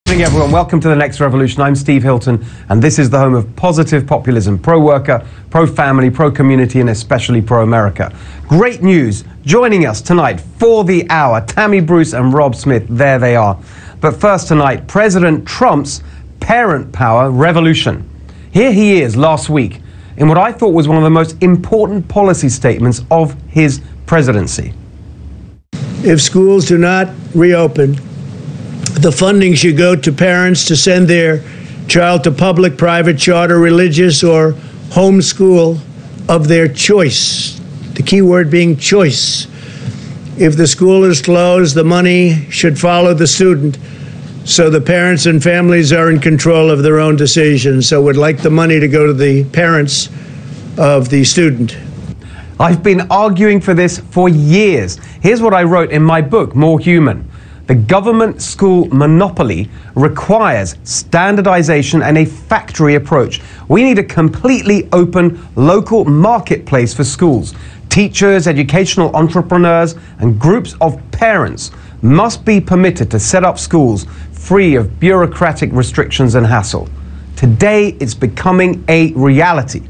Good evening, everyone. Welcome to The Next Revolution. I'm Steve Hilton, and this is the home of positive populism, pro-worker, pro-family, pro-community, and especially pro-America. Great news. Joining us tonight for the hour, Tammy Bruce and Rob Smith. There they are. But first tonight, President Trump's parent power revolution. Here he is last week in what I thought was one of the most important policy statements of his presidency. If schools do not reopen, the funding should go to parents to send their child to public, private, charter, religious, or homeschool of their choice. The key word being choice. If the school is closed, the money should follow the student, so the parents and families are in control of their own decisions. So we'd like the money to go to the parents of the student. I've been arguing for this for years. Here's what I wrote in my book, More Human. The government school monopoly requires standardization and a factory approach. We need a completely open local marketplace for schools. Teachers, educational entrepreneurs, and groups of parents must be permitted to set up schools free of bureaucratic restrictions and hassle. Today, it's becoming a reality.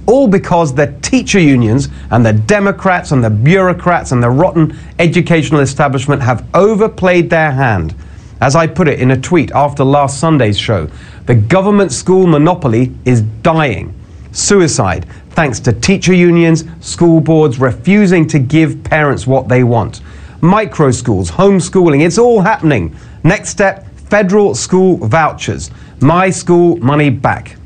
All because the teacher unions and the Democrats and the bureaucrats and the rotten educational establishment have overplayed their hand. As I put it in a tweet after last Sunday's show, the government school monopoly is dying. Suicide, thanks to teacher unions, school boards refusing to give parents what they want. Micro schools, homeschooling, it's all happening. Next step, federal school vouchers. My school money back.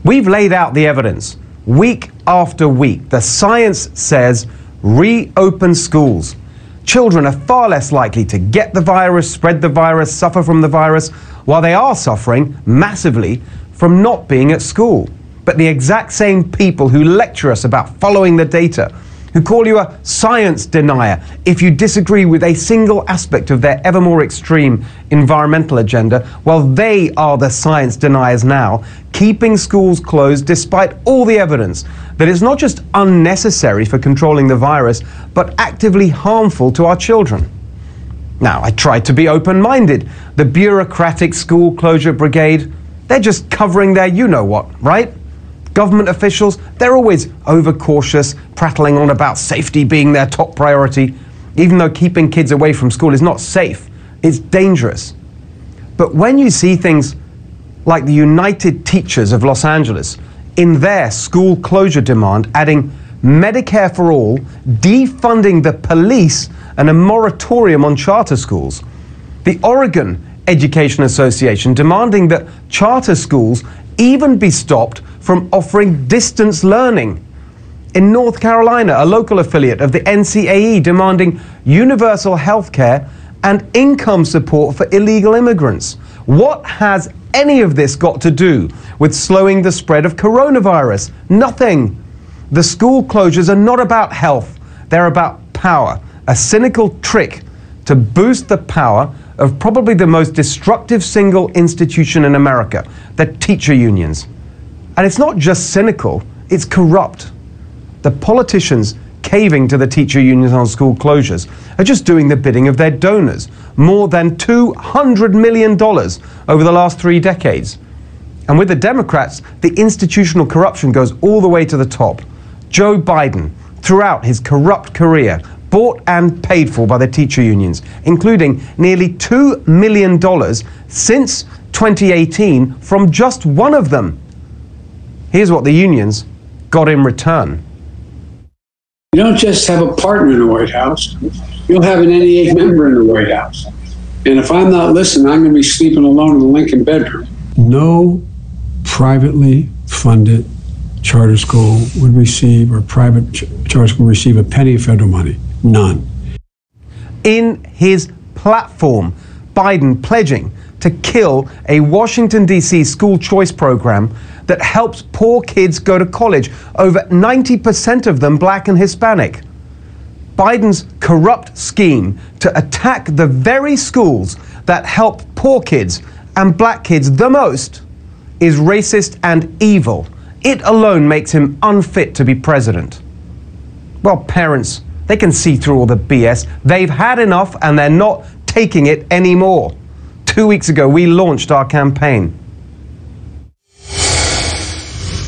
We've laid out the evidence. Week after week, the science says reopen schools. Children are far less likely to get the virus, spread the virus, suffer from the virus, while they are suffering massively from not being at school. But the exact same people who lecture us about following the data, who call you a science denier if you disagree with a single aspect of their ever more extreme environmental agenda, well, they are the science deniers now, keeping schools closed despite all the evidence that it's not just unnecessary for controlling the virus, but actively harmful to our children. Now, I tried to be open-minded. The bureaucratic school closure brigade, they're just covering their you-know-what, right? Government officials, they're always overcautious, prattling on about safety being their top priority, even though keeping kids away from school is not safe, it's dangerous. But when you see things like the United Teachers of Los Angeles in their school closure demand, adding Medicare for all, defunding the police, and a moratorium on charter schools, the Oregon Education Association demanding that charter schools even be stopped from offering distance learning. In North Carolina, a local affiliate of the NCAE demanding universal health care and income support for illegal immigrants. What has any of this got to do with slowing the spread of coronavirus? Nothing. The school closures are not about health, they're about power, a cynical trick to boost the power of probably the most destructive single institution in America, the teacher unions. And it's not just cynical, it's corrupt. The politicians caving to the teacher unions on school closures are just doing the bidding of their donors. More than $200 million over the last 3 decades. And with the Democrats, the institutional corruption goes all the way to the top. Joe Biden, throughout his corrupt career, bought and paid for by the teacher unions, including nearly $2 million since 2018 from just one of them. Here's what the unions got in return. You don't just have a partner in the White House, you'll have an NEA member in the White House. And if I'm not listening, I'm going to be sleeping alone in the Lincoln bedroom. No privately funded charter school would receive, or private charter school would receive, a penny of federal money. None. In his platform, Biden pledging to kill a Washington, D.C. school choice program that helps poor kids go to college, over 90% of them black and Hispanic. Biden's corrupt scheme to attack the very schools that help poor kids and black kids the most is racist and evil. It alone makes him unfit to be president. Well, parents, they can see through all the BS. They've had enough and they're not taking it anymore. 2 weeks ago, we launched our campaign.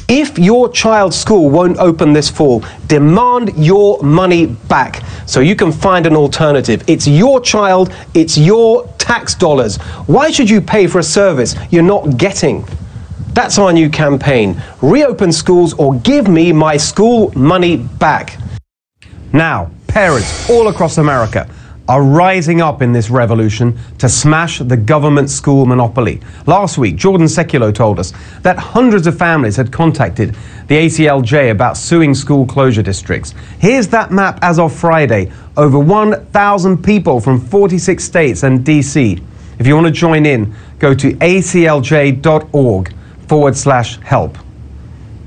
If your child's school won't open this fall, demand your money back so you can find an alternative. It's your child, it's your tax dollars. Why should you pay for a service you're not getting? That's our new campaign. Reopen schools or give me my school money back. Now, parents all across America are rising up in this revolution to smash the government school monopoly. Last week, Jordan Seculo told us that hundreds of families had contacted the ACLJ about suing school closure districts. Here's that map as of Friday. Over 1,000 people from 46 states and DC. If you want to join in, go to aclj.org/help.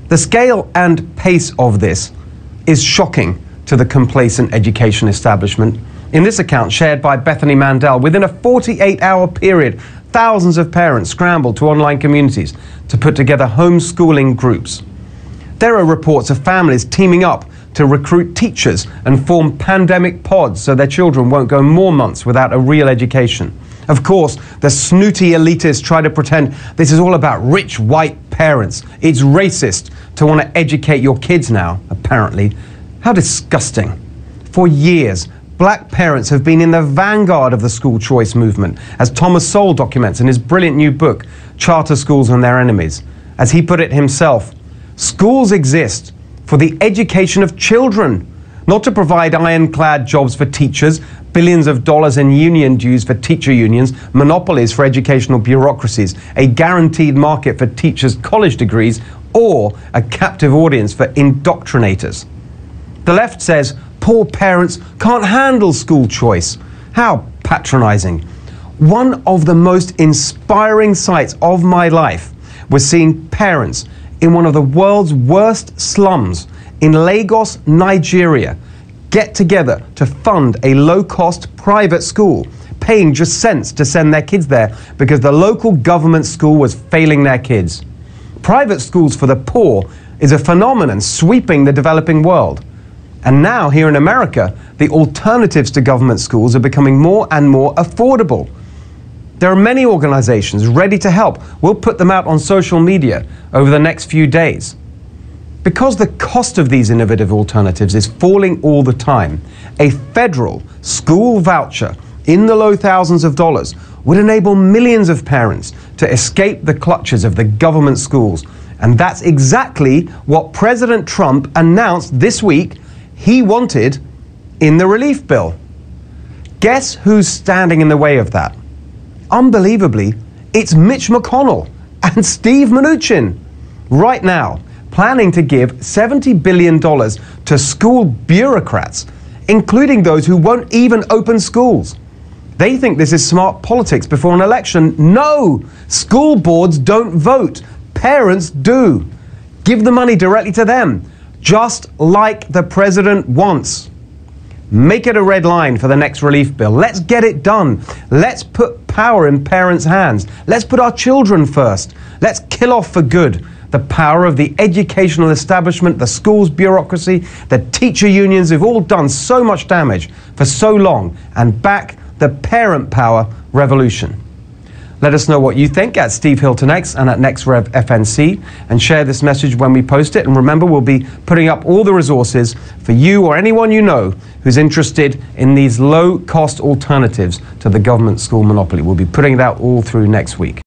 The scale and pace of this is shocking to the complacent education establishment. In this account shared by Bethany Mandel, within a 48-hour period, thousands of parents scrambled to online communities to put together homeschooling groups. There are reports of families teaming up to recruit teachers and form pandemic pods so their children won't go more months without a real education. Of course, the snooty elitists try to pretend this is all about rich white parents. It's racist to want to educate your kids now, apparently. How disgusting. For years, black parents have been in the vanguard of the school choice movement, as Thomas Sowell documents in his brilliant new book, Charter Schools and Their Enemies. As he put it himself, schools exist for the education of children, not to provide ironclad jobs for teachers, billions of dollars in union dues for teacher unions, monopolies for educational bureaucracies, a guaranteed market for teachers' college degrees, or a captive audience for indoctrinators. The left says poor parents can't handle school choice. How patronizing. One of the most inspiring sights of my life was seeing parents in one of the world's worst slums in Lagos, Nigeria, get together to fund a low-cost private school, paying just cents to send their kids there because the local government school was failing their kids. Private schools for the poor is a phenomenon sweeping the developing world. And now, here in America, the alternatives to government schools are becoming more and more affordable. There are many organizations ready to help. We'll put them out on social media over the next few days. Because the cost of these innovative alternatives is falling all the time, a federal school voucher in the low thousands of dollars would enable millions of parents to escape the clutches of the government schools. And that's exactly what President Trump announced this week he wanted in the relief bill. Guess who's standing in the way of that? Unbelievably, it's Mitch McConnell and Steve Mnuchin. Right now, planning to give $70 billion to school bureaucrats, including those who won't even open schools. They think this is smart politics before an election. No! School boards don't vote. Parents do. Give the money directly to them, just like the president wants. Make it a red line for the next relief bill. Let's get it done. Let's put power in parents' hands. Let's put our children first. Let's kill off for good the power of the educational establishment, the schools bureaucracy, the teacher unions who've all done so much damage for so long, and back the parent power revolution. Let us know what you think at Steve Hilton X and at NextRevFNC, and share this message when we post it. And remember, we'll be putting up all the resources for you or anyone you know who's interested in these low-cost alternatives to the government school monopoly. We'll be putting it out all through next week.